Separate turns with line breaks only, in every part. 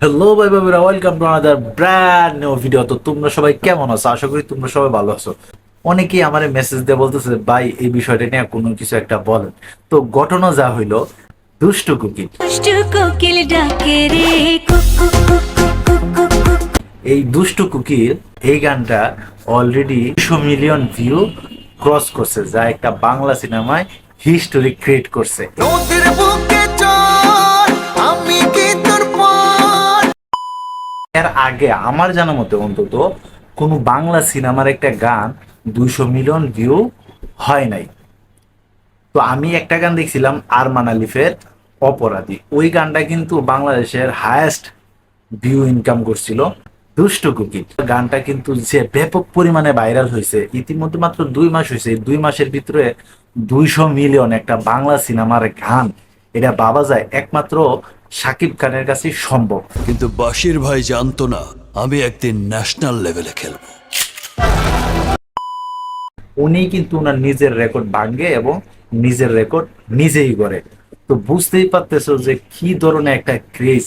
Hello ভাই বাবুরা, welcome to another brand new video. তো তোমরা সবাই কেমন আছো? আশা করি তোমরা সবাই ভালো আছো। অনেকেই আমার মেসেজ দিয়ে বলতেছে, ভাই এই বিষয়টা নিয়ে কোনো কিছু একটা বলেন। তো ঘটনা যা হইলো, দুষ্টু কুকিল
ডাকে রে cook cook cook cook cook cook.
এই দুষ্টু কুকিল এই গানটা অলরেডি 200 মিলিয়ন ভিউ ক্রস করছে, যা একটা বাংলা সিনেমায় হিস্টোরি ক্রিয়েট করছে।
নদীর বুকে চল আমি কি তোর পর।
এর আগে আমার জানা মতে অন্তত কোনো বাংলা সিনেমার একটা গান 200 মিলিয়ন ভিউ হয় নাই। তো আমি একটা গান দেখছিলাম আরমান আলিফের অপরাধী, ওই গানটা কিন্তু বাংলাদেশের হায়েস্ট ভিউ ইনকাম করছিল। দুষ্টু কুকিল গানটা কিন্তু যে ব্যাপক পরিমাণে ভাইরাল হয়েছে, ইতিমধ্যে মাত্র 2 মাস হয়েছে, 2 মাসের ভিতরে 200 মিলিয়ন একটা বাংলা সিনেমার গান, এটা ভাবা যায় একমাত্র শাকিব খানের কাছে সম্ভব।
কিন্তু বাশির ভাই জানতো না আমি একদিন ন্যাশনাল লেভেলে খেলবো।
উনি কিন্তু ওনার নিজের রেকর্ড ভাঙে এবং নিজের রেকর্ড নিজেই করে। তো বুঝতেই পারতেছো যে কি ধরনের একটা ক্রেজ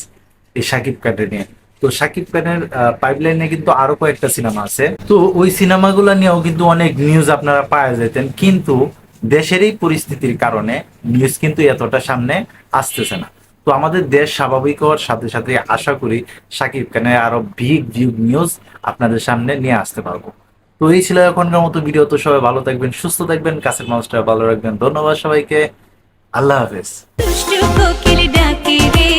এই শাকিব খানের নিয়ে। তো শাকিব খানের পাইপলাইনে কিন্তু আরো কয়েকটা সিনেমা আছে, তো ওই সিনেমাগুলো নিয়েও কিন্তু অনেক নিউজ আপনারা পাওয়া যেতেন, কিন্তু দেশের এই পরিস্থিতির কারণে নিউজ কিন্তু এতটা সামনে আসতেছে না। তো আমাদের দেশ স্বাভাবিক হওয়ার সাথে সাথে আশা করি শাকিব খানের আরো বিগ নিউজ আপনাদের সামনে নিয়ে আসতে পারবো। তো এই ছিল এখনকার মতো ভিডিও। তো সবাই ভালো থাকবেন, সুস্থ থাকবেন, কাছের মানুষটা ভালো রাখবেন। ধন্যবাদ সবাইকে, আল্লাহ হাফেজ।
দুষ্টু কোকিল ডাকে রে